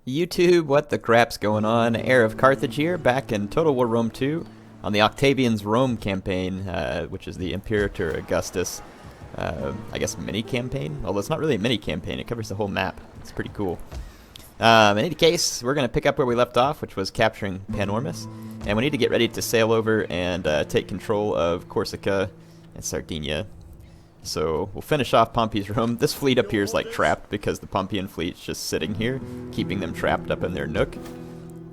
YouTube, what the crap's going on? HeirofCarthage here, back in Total War Rome 2 on the Octavian's Rome campaign, which is the Imperator Augustus, I guess, mini-campaign? Although it's not really a mini-campaign, it covers the whole map. It's pretty cool. In any case, we're going to pick up where we left off, which was capturing Panormus, and we need to get ready to sail over and take control of Corsica and Sardina. So we'll finish off Pompey's Rome. This fleet up here is like trapped because the Pompeian fleet's just sitting here, keeping them trapped up in their nook.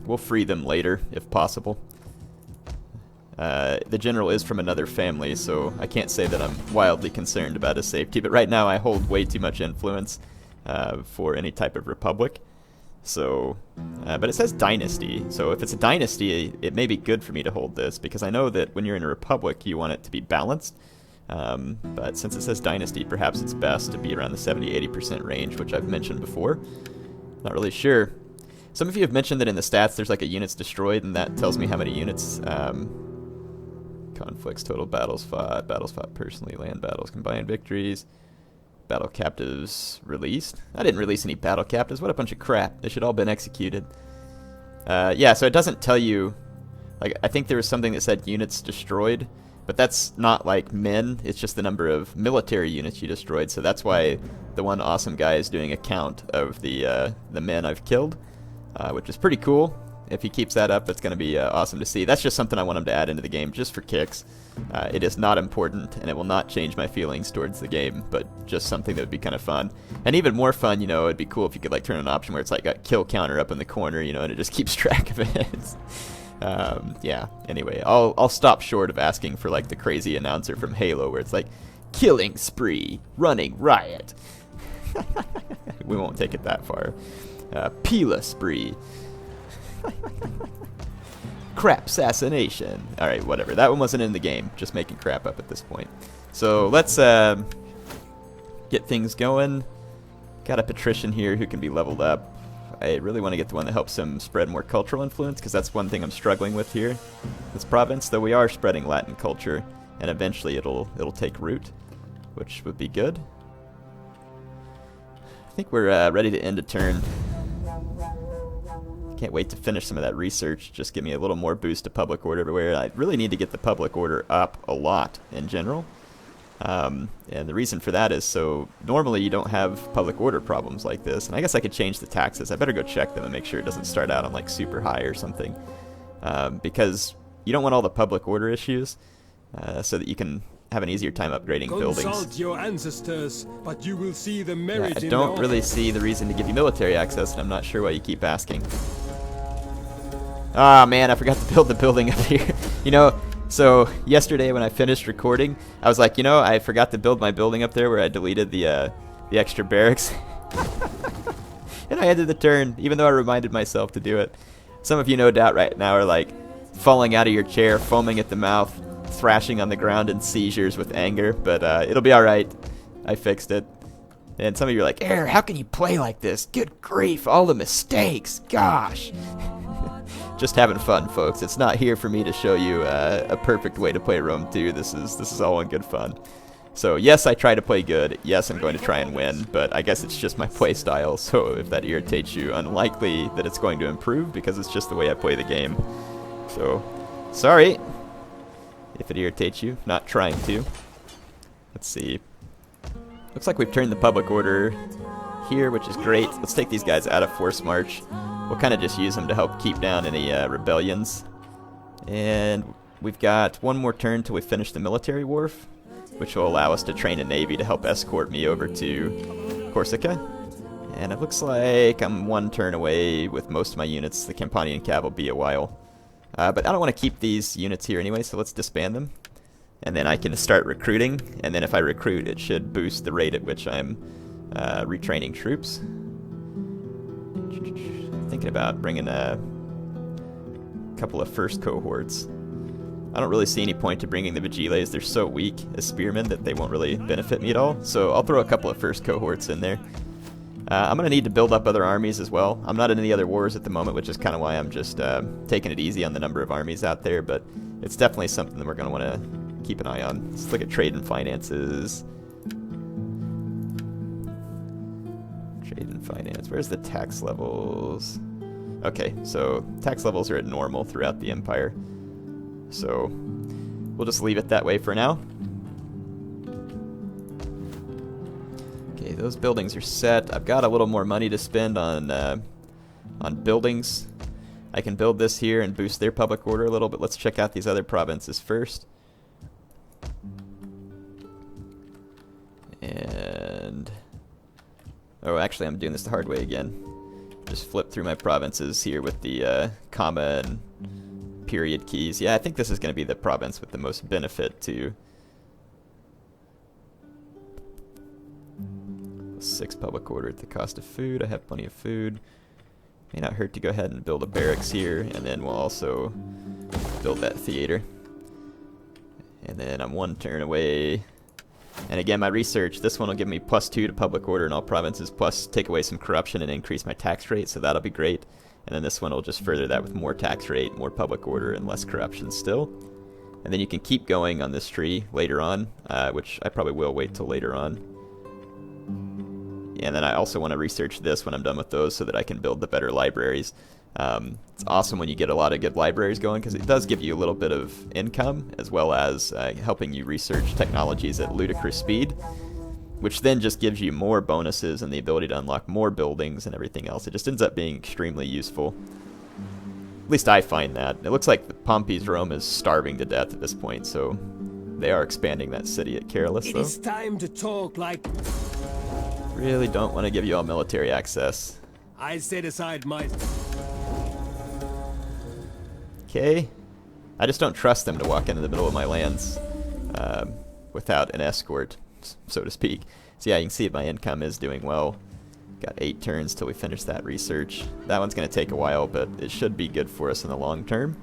We'll free them later, if possible. The general is from another family, so I can't say that I'm wildly concerned about his safety, but right now I hold way too much influence for any type of republic. So, but it says dynasty, so if it's a dynasty, it may be good for me to hold this, because I know that when you're in a republic, you want it to be balanced. But since it says dynasty, perhaps it's best to be around the 70-80% range, which I've mentioned before. Not really sure. Some of you have mentioned that in the stats there's like a units destroyed, and that tells me how many units. Conflicts, total battles fought personally, land battles, combined victories, battle captives released. I didn't release any battle captives. What a bunch of crap. They should all been executed. Yeah, so it doesn't tell you. Like, I think there was something that said units destroyed. But that's not like men, it's just the number of military units you destroyed, so that's why the one awesome guy is doing a count of the men I've killed, which is pretty cool. If he keeps that up, it's going to be awesome to see. That's just something I want him to add into the game, just for kicks. It is not important, and it will not change my feelings towards the game, but just something that would be kind of fun. And even more fun, you know, it'd be cool if you could like turn an option where it's like a kill counter up in the corner, you know, and it just keeps track of it. Yeah, anyway, I'll stop short of asking for like the crazy announcer from Halo where it's like, killing spree, running riot. We won't take it that far. Pila spree. Crap assassination. Alright, whatever. That one wasn't in the game. Just making crap up at this point. So let's get things going. Got a patrician here who can be leveled up. I really want to get the one that helps him spread more cultural influence, because that's one thing I'm struggling with here. This province, though we are spreading Latin culture, and eventually it'll take root, which would be good. I think we're ready to end a turn. Can't wait to finish some of that research. Just give me a little more boost to public order everywhere. I really need to get the public order up a lot in general. And the reason for that is so normally you don't have public order problems like this, and I guess I could change the taxes. I better go check them and make sure it doesn't start out on like super high or something, because you don't want all the public order issues, so that you can have an easier time upgrading buildings. Consult your ancestors, but you will see the merit. I don't really see the reason to give you military access, and I'm not sure why you keep asking. Ah, man, I forgot to build the building up here. You know, so yesterday when I finished recording, I was like, you know, I forgot to build my building up there where I deleted the extra barracks. And I ended the turn, even though I reminded myself to do it. Some of you, no doubt, right now are like falling out of your chair, foaming at the mouth, thrashing on the ground in seizures with anger, but it'll be alright. I fixed it. And some of you are like, Air, how can you play like this? Good grief, all the mistakes, gosh. Just having fun, folks. It's not here for me to show you a perfect way to play Rome 2. This is all in good fun. So yes, I try to play good. Yes, I'm going to try and win, but I guess it's just my play style. So if that irritates you, unlikely that it's going to improve, because it's just the way I play the game. So sorry if it irritates you. Not trying to. Let's see. Looks like we've turned the public order here, which is great. Let's take these guys out of force march. We'll kind of just use them to help keep down any rebellions. And we've got one more turn till we finish the military wharf, which will allow us to train a navy to help escort me over to Corsica. And it looks like I'm one turn away with most of my units. The Campanian Cav will be a while. But I don't want to keep these units here anyway, so let's disband them. And then I can start recruiting, and then if I recruit, it should boost the rate at which I'm retraining troops. Thinking about bringing a couple of first cohorts. I don't really see any point to bringing the Vigiles. They're so weak as spearmen that they won't really benefit me at all. So I'll throw a couple of first cohorts in there. I'm going to need to build up other armies as well. I'm not in any other wars at the moment, which is kind of why I'm just taking it easy on the number of armies out there. But it's definitely something that we're going to want to keep an eye on. Let's look at trade and finances. Trade and finance. Where's the tax levels? Okay, so tax levels are at normal throughout the empire. So we'll just leave it that way for now. Okay, those buildings are set. I've got a little more money to spend on buildings. I can build this here and boost their public order a little, but let's check out these other provinces first. And oh, actually, I'm doing this the hard way again. Just flip through my provinces here with the comma and period keys. Yeah, I think this is going to be the province with the most benefit to 6 public order at the cost of food. I have plenty of food. May not hurt to go ahead and build a barracks here, and then we'll also build that theater. And then I'm 1 turn away. And again, my research, this one will give me +2 to public order in all provinces, plus take away some corruption and increase my tax rate, so that'll be great. And then this one will just further that with more tax rate, more public order, and less corruption still. And then you can keep going on this tree later on, which I probably will wait till later on. And then I also want to research this when I'm done with those so that I can build the better libraries. It's awesome when you get a lot of good libraries going because it does give you a little bit of income as well as helping you research technologies at ludicrous speed, which then just gives you more bonuses and the ability to unlock more buildings and everything else. It just ends up being extremely useful. At least I find that. It looks like Pompey's Rome is starving to death at this point, so they are expanding that city at Carolus, though. It is time to talk like... Really don't want to give you all military access. I set aside my... Okay. I just don't trust them to walk into the middle of my lands without an escort, so to speak. So yeah, you can see my income is doing well. Got 8 turns till we finish that research. That one's going to take a while, but it should be good for us in the long term.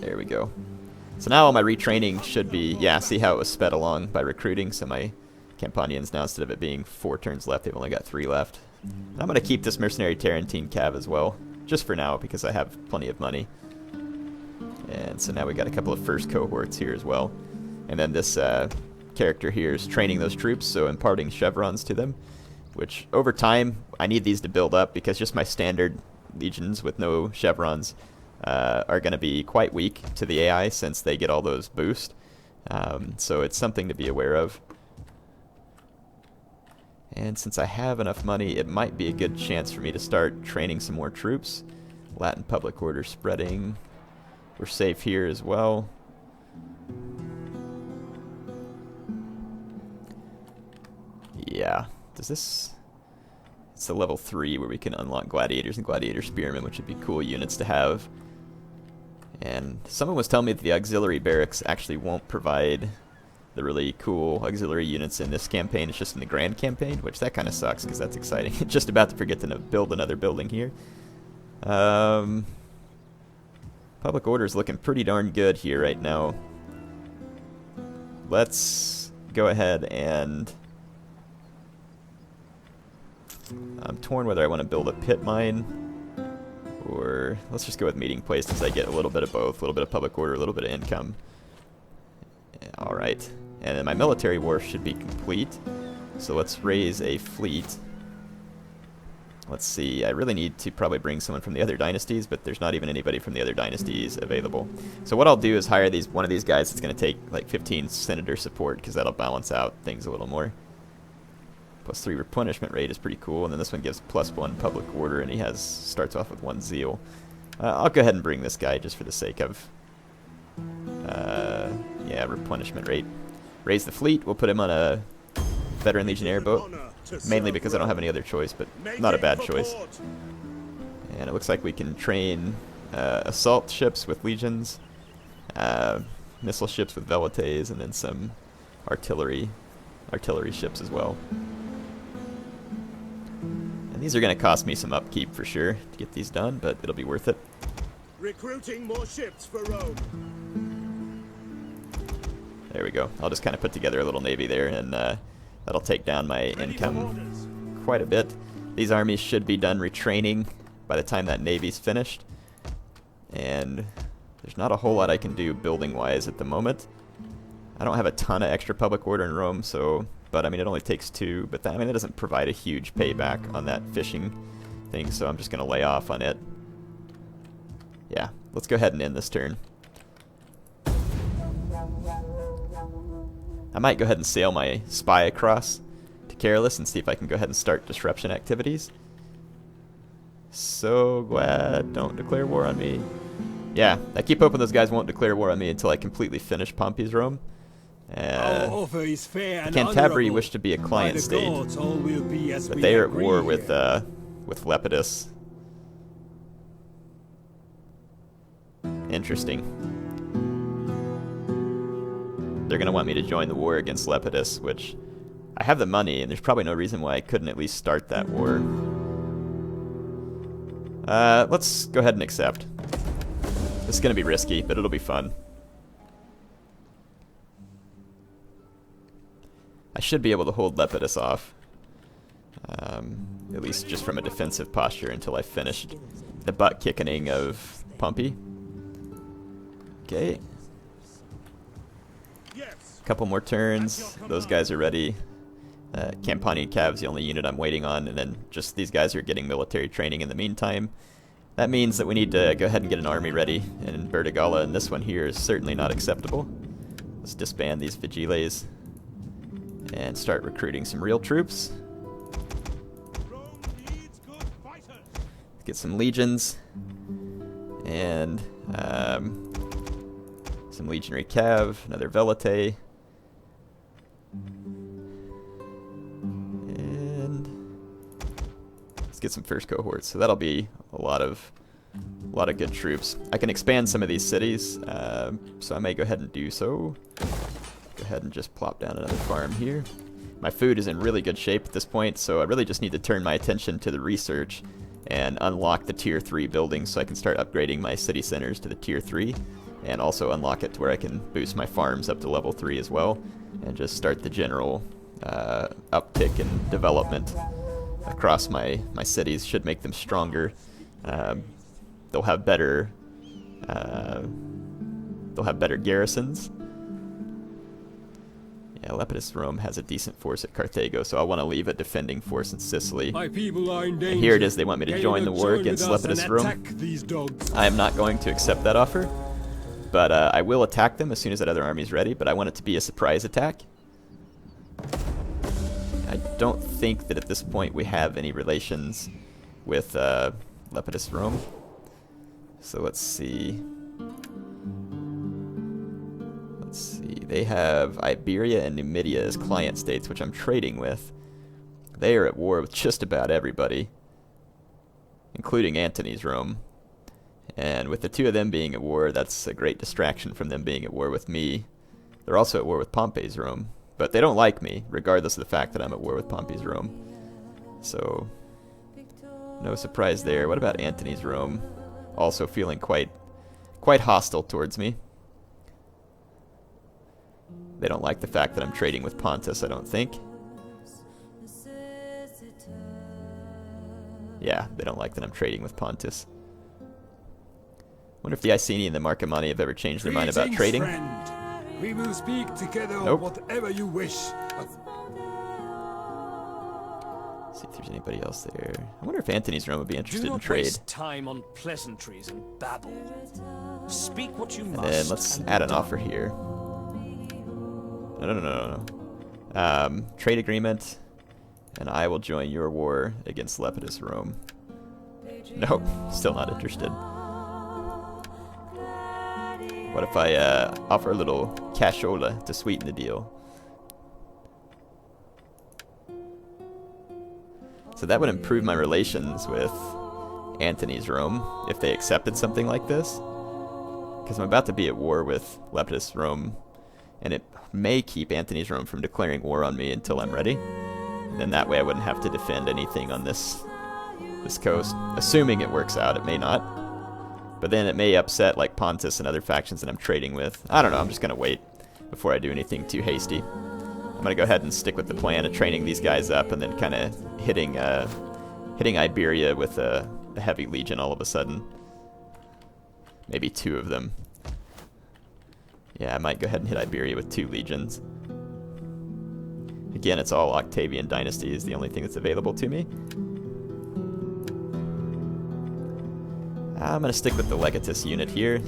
There we go. So now all my retraining should be, yeah, see how it was sped along by recruiting. So my Campanians now, instead of it being 4 turns left, they've only got 3 left. And I'm going to keep this mercenary Tarentine cav as well, just for now, because I have plenty of money. And so now we got a couple of first cohorts here as well. And then this character here is training those troops, so imparting chevrons to them, which over time I need these to build up because just my standard legions with no chevrons are going to be quite weak to the AI since they get all those boosts. So it's something to be aware of. And since I have enough money, it might be a good chance for me to start training some more troops. Latin public order spreading. We're safe here as well. Yeah. Does this... It's the level 3 where we can unlock gladiators and gladiator spearmen, which would be cool units to have. And someone was telling me that the auxiliary barracks actually won't provide the really cool auxiliary units in this campaign. It's just in the grand campaign, which that kind of sucks because that's exciting. Just about to forget to build another building here. Public order is looking pretty darn good here right now. Let's go ahead and... I'm torn whether I want to build a pit mine or let's just go with meeting place since I get a little bit of both, a little bit of public order, a little bit of income. Alright, and then my military wharf should be complete. So let's raise a fleet. Let's see, I really need to probably bring someone from the other dynasties, but there's not even anybody from the other dynasties available. So what I'll do is hire one of these guys that's going to take like 15 senator support because that'll balance out things a little more. +3 replenishment rate is pretty cool, and then this one gives +1 public order, and he starts off with 1 zeal. I'll go ahead and bring this guy just for the sake of, yeah, replenishment rate. Raise the fleet. We'll put him on a veteran legionnaire boat, mainly because I don't have any other choice, but not a bad choice. And it looks like we can train assault ships with legions, missile ships with velites, and then some artillery ships as well. And these are going to cost me some upkeep for sure to get these done, but it'll be worth it. Recruiting more ships for Rome. There we go. I'll just kind of put together a little navy there, and that'll take down my income quite a bit. These armies should be done retraining by the time that navy's finished. And there's not a whole lot I can do building-wise at the moment. I don't have a ton of extra public order in Rome, so, but I mean it only takes 2, but that, I mean that doesn't provide a huge payback on that fishing thing, so I'm just gonna lay off on it. Yeah, let's go ahead and end this turn. I might go ahead and sail my spy across to Carolus and see if I can go ahead and start disruption activities. So glad, don't declare war on me. Yeah, I keep hoping those guys won't declare war on me until I completely finish Pompey's Rome. Our offer is fair and Cantabri honorable. wish to be a client By the state, gods, all will be as but we they are at agree. war with Lepidus. Interesting. They're going to want me to join the war against Lepidus, which I have the money, and there's probably no reason why I couldn't at least start that war. Let's go ahead and accept. This is going to be risky, but it'll be fun. I should be able to hold Lepidus off. At least just from a defensive posture until I finished the butt-kicking of Pompey. Okay. Couple more turns. Those guys are ready. Campanian Cav's the only unit I'm waiting on, and then just these guys are getting military training in the meantime. That means that we need to go ahead and get an army ready, and Bertigala, and this one here is certainly not acceptable. Let's disband these Vigiles and start recruiting some real troops. Get some legions and some legionary cav, another velite, and let's get some first cohorts. So that'll be a lot of good troops. I can expand some of these cities, so I may go ahead and do so. Go ahead and just plop down another farm here. My food is in really good shape at this point, so I really just need to turn my attention to the research and unlock the tier 3 buildings so I can start upgrading my city centers to the tier 3, and also unlock it to where I can boost my farms up to level 3 as well, and just start the general uptick in development across my cities. Should make them stronger. They'll have better garrisons. Yeah, Lepidus Rome has a decent force at Carthago, so I want to leave a defending force in Sicily. My people are in danger. And here it is, they want me to join the war against Lepidus Rome. I am not going to accept that offer, but I will attack them as soon as that other army is ready, but I want it to be a surprise attack. I don't think that at this point we have any relations with Lepidus Rome. So let's see. They have Iberia and Numidia as client states, which I'm trading with. They are at war with just about everybody, including Antony's Rome. And with the two of them being at war, that's a great distraction from them being at war with me. They're also at war with Pompey's Rome, but they don't like me, regardless of the fact that I'm at war with Pompey's Rome. So, no surprise there. What about Antony's Rome? Also feeling quite hostile towards me. They don't like the fact that I'm trading with Pontus, I don't think. Yeah, they don't like that I'm trading with Pontus. Wonder if the Iceni and the Marcomanni have ever changed their mind about trading. Friend. We will speak together Nope. whatever you wish. Let's see if there's anybody else there. I wonder if Antony's Rome would be interested Do in not trade. waste time on pleasantries and babble. Speak what you And must. then let's add an offer here. No. Trade agreement, and I will join your war against Lepidus Rome. Nope, still not interested. What if I offer a little cashola to sweeten the deal? So that would improve my relations with Antony's Rome if they accepted something like this. Because I'm about to be at war with Lepidus Rome, and it may keep Antony's Rome from declaring war on me until I'm ready. And then that way I wouldn't have to defend anything on this coast. Assuming it works out, it may not. But then it may upset like Pontus and other factions that I'm trading with. I don't know, I'm just going to wait before I do anything too hasty. I'm going to go ahead and stick with the plan of training these guys up and then kind of hitting Iberia with a heavy legion all of a sudden. Maybe 2 of them. Yeah, I might go ahead and hit Iberia with 2 legions. Again, it's all Octavian dynasty is the only thing that's available to me. I'm going to stick with the Legatus unit here.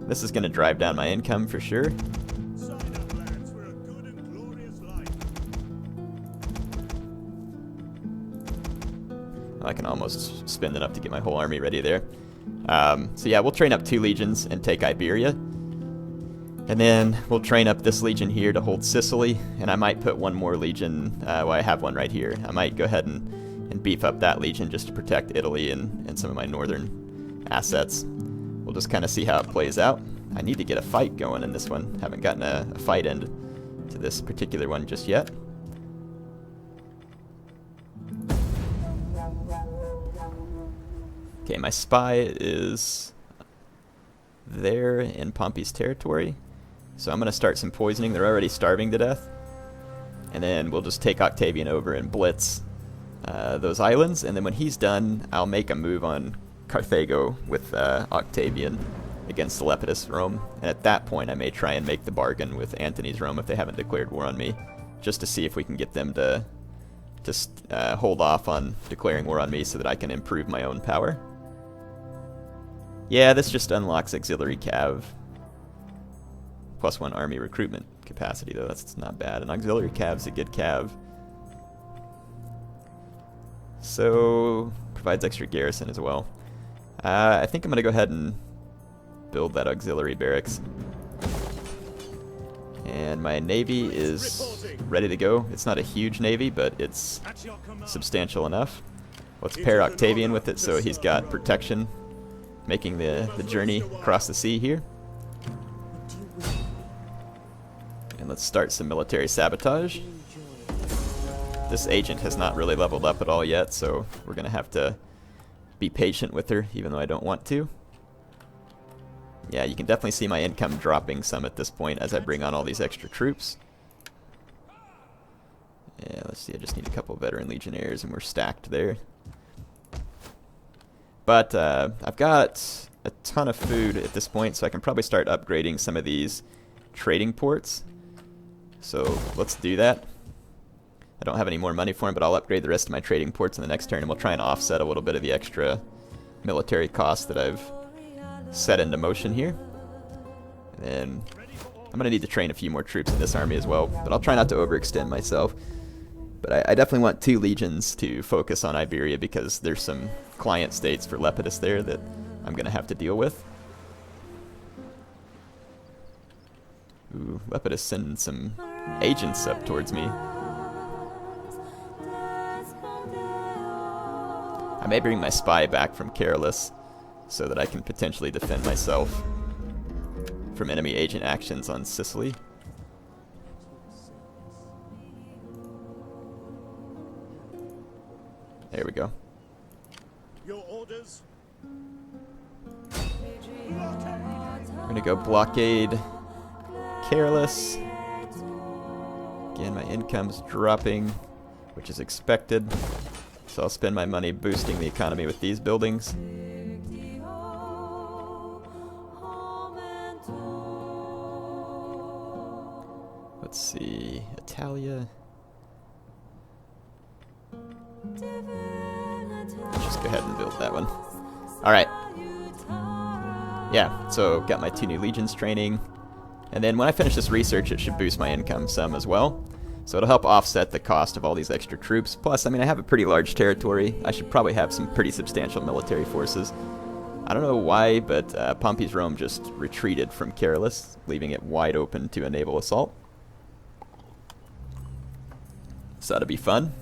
This is going to drive down my income for sure. I can almost spend enough to get my whole army ready there. So yeah, we'll train up 2 legions and take Iberia. And then we'll train up this legion here to hold Sicily. And I might put 1 more legion, well, I have one right here. I might go ahead and beef up that legion just to protect Italy and some of my northern assets. We'll just kind of see how it plays out. I need to get a fight going in this one. Haven't gotten a fight end to this particular one just yet. Okay, my spy is there in Pompey's territory. So I'm going to start some poisoning. They're already starving to death. And then we'll just take Octavian over and blitz those islands. And then when he's done, I'll make a move on Carthago with Octavian against the Lepidus Rome. And at that point, I may try and make the bargain with Antony's Rome if they haven't declared war on me, just to see if we can get them to just hold off on declaring war on me so that I can improve my own power. Yeah, this just unlocks auxiliary cav. +1 army recruitment capacity, though. That's not bad. And auxiliary cav's a good cav. So, provides extra garrison as well. I think I'm going to go ahead and build that auxiliary barracks. And my navy is ready to go. It's not a huge navy, but it's substantial enough. Let's pair Octavian with it so he's got protection, making the journey across the sea here. And let's start some military sabotage. This agent has not really leveled up at all yet, so we're going to have to be patient with her, even though I don't want to. Yeah, you can definitely see my income dropping some at this point as I bring on all these extra troops. Yeah, let's see, I just need a couple veteran legionnaires and we're stacked there. But I've got a ton of food at this point, so I can probably start upgrading some of these trading ports. So let's do that. I don't have any more money for them, but I'll upgrade the rest of my trading ports in the next turn, and we'll try and offset a little bit of the extra military costs that I've set into motion here. And then I'm going to need to train a few more troops in this army as well, but I'll try not to overextend myself. But I definitely want 2 legions to focus on Iberia because there's some client states for Lepidus there that I'm going to have to deal with. Ooh, Lepidus sending some agents up towards me. I may bring my spy back from Carolus so that I can potentially defend myself from enemy agent actions on Sicily. There we go. Your orders? We're gonna go blockade Carolus. Again, my income's dropping, which is expected. So I'll spend my money boosting the economy with these buildings. Let's see, Italia. Just go ahead and build that one. Alright. Yeah, so got my 2 new legions training. And then when I finish this research, it should boost my income some as well. So it'll help offset the cost of all these extra troops. Plus, I mean, I have a pretty large territory. I should probably have some pretty substantial military forces. I don't know why, but Pompey's Rome just retreated from Carolus, leaving it wide open to a naval assault. So that'll be fun.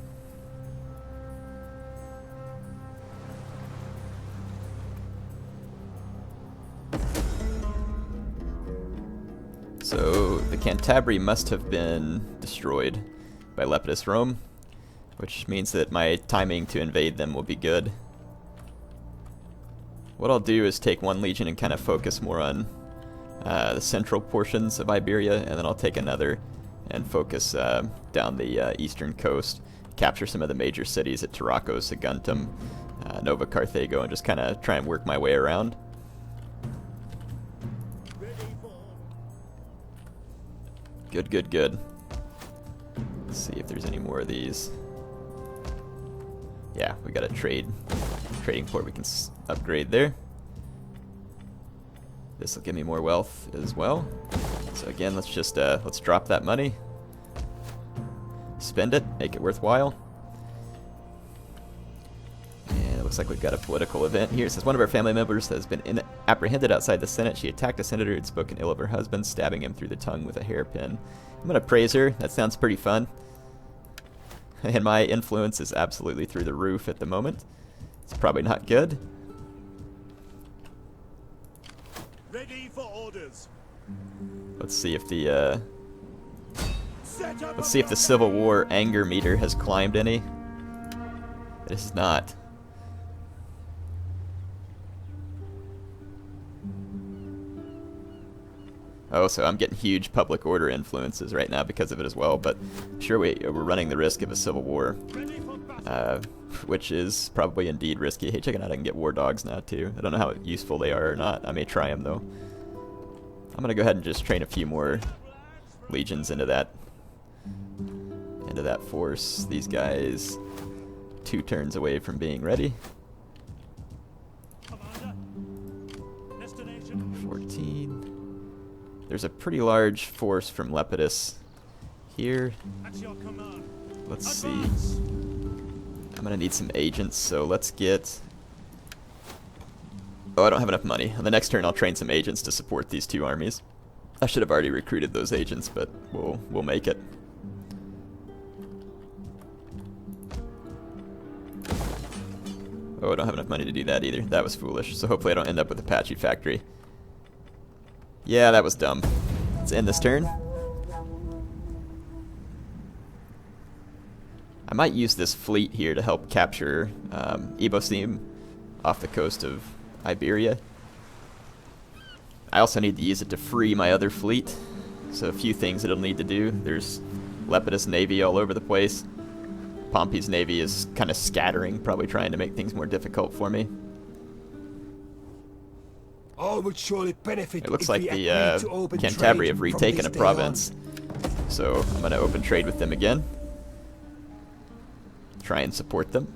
So the Cantabri must have been destroyed by Lepidus Rome, which means that my timing to invade them will be good. What I'll do is take 1 legion and kind of focus more on the central portions of Iberia, and then I'll take another and focus down the eastern coast, capture some of the major cities at Tarraco, Saguntum, Nova Carthago, and just kind of try and work my way around. Good, good, good. Let's see if there's any more of these. Yeah, we got a trading port we can upgrade there. This will give me more wealth as well. So again, let's drop that money. Spend it, make it worthwhile. And it looks like we've got a political event here. It says one of our family members has been apprehended outside the Senate. She attacked a senator who had spoken ill of her husband, stabbing him through the tongue with a hairpin. I'm going to praise her. That sounds pretty fun. And my influence is absolutely through the roof at the moment. It's probably not good. Ready for orders. Let's see if the Civil War anger meter has climbed any. It has not. Oh, so I'm getting huge public order influences right now because of it as well, but sure we're running the risk of a civil war, which is probably indeed risky. Hey, check it out, I can get war dogs now too. I don't know how useful they are or not. I may try them though. I'm gonna go ahead and just train a few more legions into that force. These guys 2 turns away from being ready. 14. There's a pretty large force from Lepidus here. Let's see. I'm gonna need some agents, so let's get... Oh, I don't have enough money. On the next turn I'll train some agents to support these 2 armies. I should have already recruited those agents, but we'll make it. Oh, I don't have enough money to do that either. That was foolish. So hopefully I don't end up with a Apache factory. Yeah, that was dumb. Let's end this turn. I might use this fleet here to help capture Ebosim off the coast of Iberia. I also need to use it to free my other fleet. So a few things it'll need to do. There's Lepidus navy all over the place. Pompey's navy is kind of scattering, probably trying to make things more difficult for me. All would surely benefit. It looks like the Cantabria have retaken a province. So I'm going to open trade with them again. Try and support them.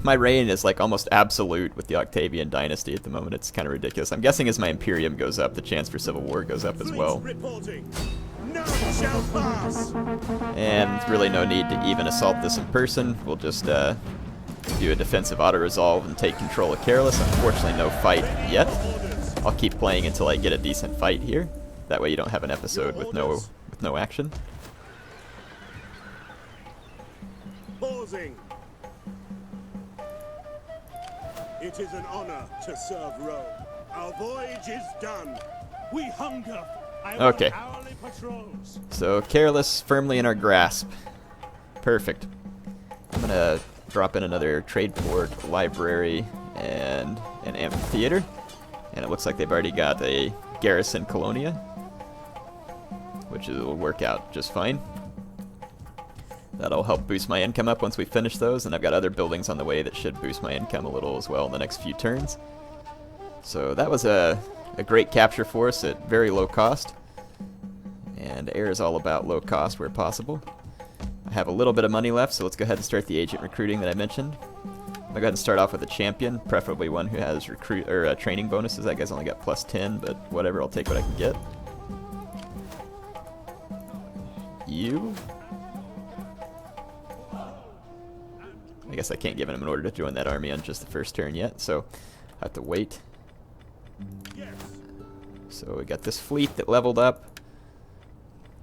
My reign is like almost absolute with the Octavian dynasty at the moment. It's kind of ridiculous. I'm guessing as my Imperium goes up, the chance for civil war goes up as well. None shall pass. And really no need to even assault this in person. We'll just do a defensive auto-resolve and take control of Carolus. Unfortunately, no fight yet. I'll keep playing until I get a decent fight here. That way you don't have an episode with no action. Pausing. It is an honor to serve Rome. Our voyage is done. We hunger. Okay. So Carolus firmly in our grasp. Perfect. I'm gonna drop in another trade port, library, and an amphitheater. And it looks like they've already got a garrison colonia, which will work out just fine. That'll help boost my income up once we finish those, and I've got other buildings on the way that should boost my income a little as well in the next few turns. So that was a great capture for us at very low cost. And air is all about low cost where possible. I have a little bit of money left, so let's go ahead and start the agent recruiting that I mentioned. I'm gonna go ahead and start off with a champion, preferably one who has training bonuses. That guy's only got +10, but whatever, I'll take what I can get. You? I guess I can't give him an order to join that army on just the first turn yet, so I have to wait. So we got this fleet that leveled up.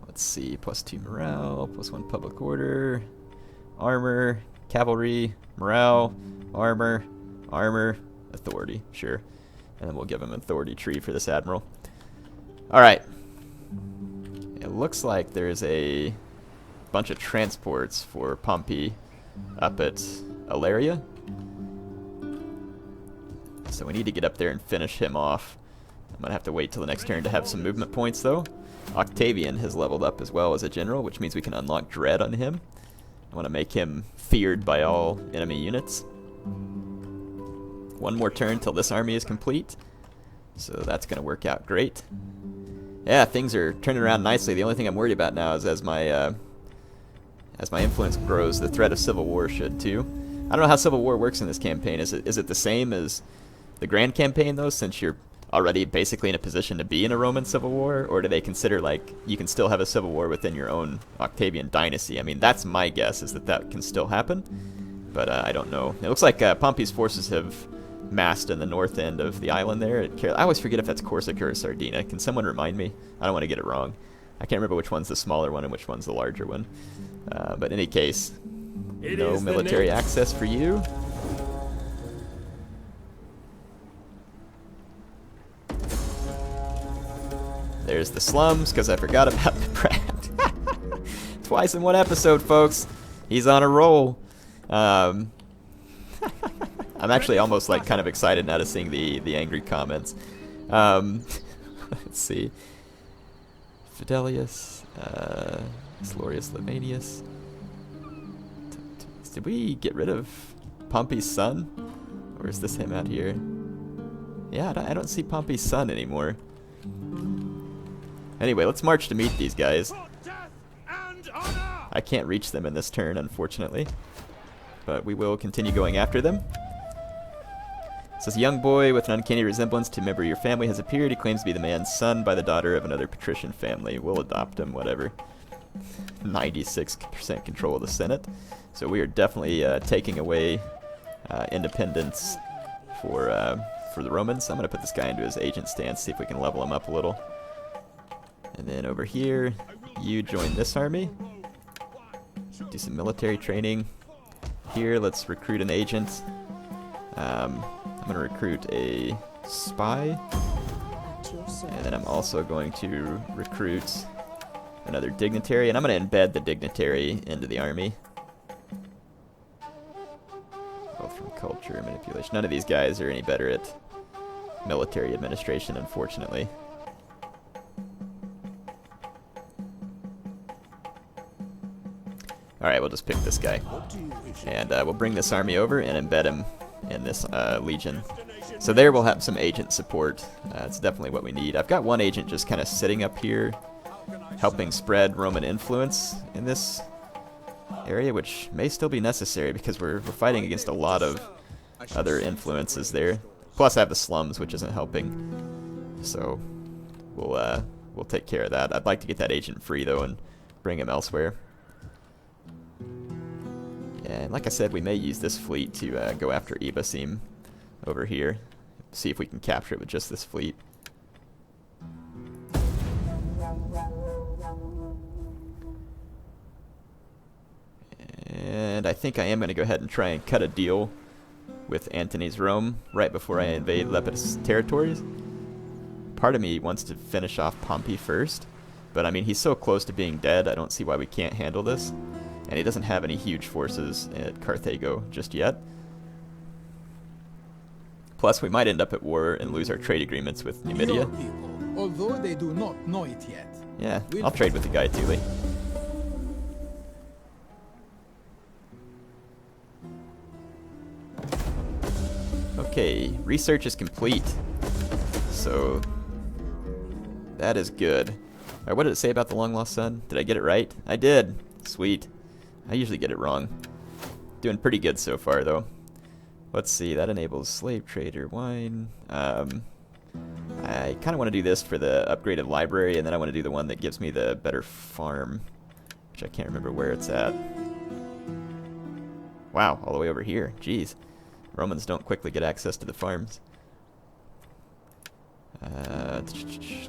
Let's see, +2 morale, +1 public order, armor, cavalry, morale, armor, authority, sure. And then we'll give him an authority tree for this admiral. Alright. It looks like there's a bunch of transports for Pompey up at Ilaria. So we need to get up there and finish him off. I'm going to have to wait till the next turn to have some movement points though. Octavian has leveled up as well as a general, which means we can unlock Dread on him. I want to make him feared by all enemy units. one more turn till this army is complete. So that's going to work out great. Yeah, things are turning around nicely. The only thing I'm worried about now is as my influence grows, the threat of civil war should too. I don't know how civil war works in this campaign. Is it the same as the Grand Campaign though, since you're already basically in a position to be in a Roman civil war, or do they consider like you can still have a civil war within your own Octavian dynasty? I mean, that's my guess, is that that can still happen, but I don't know. It looks like Pompey's forces have massed in the north end of the island there. I always forget if that's Corsica or Sardina. Can someone remind me? I don't want to get it wrong. I can't remember which one's the smaller one and which one's the larger one. But in any case, no military access for you. There's the slums, because I forgot about the Brad. Twice in one episode, folks. He's on a roll. I'm actually almost like kind of excited now to seeing the angry comments. Let's see. Fidelius, Slorius Lemanius. Did we get rid of Pompey's son? Or is this him out here? Yeah, I don't see Pompey's son anymore. Anyway, let's march to meet these guys. I can't reach them in this turn, unfortunately. But we will continue going after them. It says, a young boy with an uncanny resemblance to a member of your family has appeared. He claims to be the man's son by the daughter of another patrician family. We'll adopt him, whatever. 96% control of the Senate. So we are definitely taking away independence for the Romans. I'm going to put this guy into his agent stance, see if we can level him up a little. And then over here, you join this army. Do some military training. Here, let's recruit an agent. I'm going to recruit a spy. And then I'm also going to recruit another dignitary. And I'm going to embed the dignitary into the army. Both from culture and manipulation. None of these guys are any better at military administration, unfortunately. Alright, we'll just pick this guy. And we'll bring this army over and embed him in this legion. So there we'll have some agent support. It's definitely what we need. I've got one agent just kind of sitting up here, helping spread Roman influence in this area, which may still be necessary because we're fighting against a lot of other influences there. Plus I have the slums, which isn't helping. So we'll take care of that. I'd like to get that agent free though and bring him elsewhere. And like I said, we may use this fleet to go after Ibasim over here. See if we can capture it with just this fleet. And I think I am going to go ahead and try and cut a deal with Antony's Rome right before I invade Lepidus' territories. Part of me wants to finish off Pompey first, but I mean, he's so close to being dead, I don't see why we can't handle this. And he doesn't have any huge forces at Carthago just yet. Plus, we might end up at war and lose our trade agreements with Numidia. Your people, although they do not know it yet. Yeah, I'll trade with the guy, Thule. Okay, research is complete. So, that is good. Alright, what did it say about the long-lost son? Did I get it right? I did. Sweet. I usually get it wrong. Doing pretty good so far, though. Let's see, that enables slave trader, wine. I kind of want to do this for the upgraded library, and then I want to do the one that gives me the better farm, which I can't remember where it's at. Wow, all the way over here. Jeez. Romans don't quickly get access to the farms.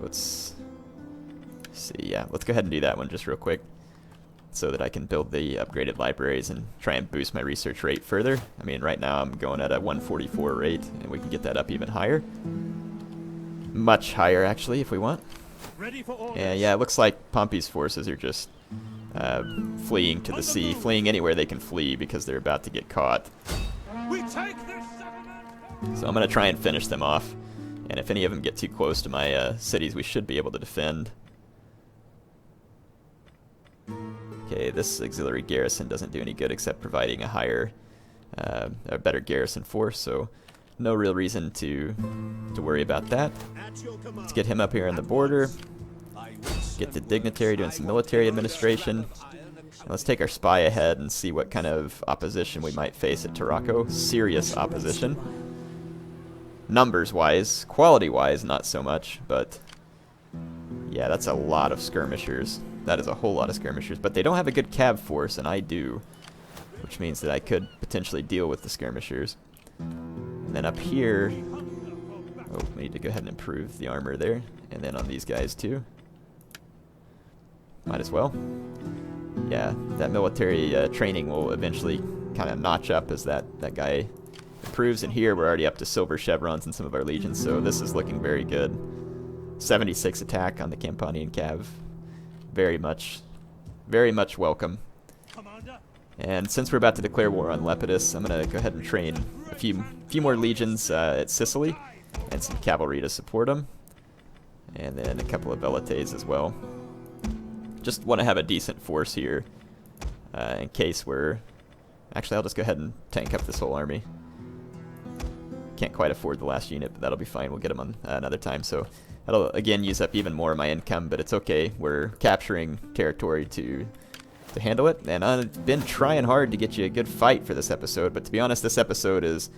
Let's see, yeah, let's go ahead and do that one just real quick, so that I can build the upgraded libraries and try and boost my research rate further. I mean, right now I'm going at a 144 rate, and we can get that up even higher. Much higher, actually, if we want. And yeah, it looks like Pompey's forces are just fleeing to the sea, fleeing anywhere they can flee because they're about to get caught. So I'm going to try and finish them off. And if any of them get too close to my cities, we should be able to defend. Okay, this auxiliary garrison doesn't do any good except providing a higher, a better garrison force, so no real reason to worry about that. At your command. Let's get him up here on the border. Get the dignitary doing some military administration. And let's take our spy ahead and see what kind of opposition we might face at Tarraco. Serious opposition. Numbers-wise, quality-wise, not so much, but yeah, that's a lot of skirmishers. That is a whole lot of skirmishers, but they don't have a good cav force, and I do, which means that I could potentially deal with the skirmishers. And then up here, oh, we need to go ahead and improve the armor there, and then on these guys too. Might as well. Yeah, that military training will eventually kind of notch up as that guy improves. And here we're already up to silver chevrons in some of our legions, so this is looking very good. 76 attack on the Campanian cav. Very much welcome. And since we're about to declare war on Lepidus, I'm going to go ahead and train a few more legions at Sicily and some cavalry to support them. And then a couple of velites as well. Just want to have a decent force here in case we're... Actually, I'll just go ahead and tank up this whole army. Can't quite afford the last unit, but that'll be fine. We'll get them on another time. So that'll, again, use up even more of my income, but it's okay. We're capturing territory to handle it. And I've been trying hard to get you a good fight for this episode, but to be honest, this episode is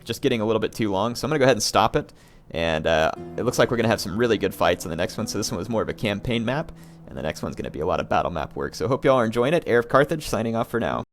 just getting a little bit too long. So I'm going to go ahead and stop it. And it looks like we're going to have some really good fights in the next one. So this one was more of a campaign map, and the next one's going to be a lot of battle map work. So hope y'all are enjoying it. HeirofCarthage signing off for now.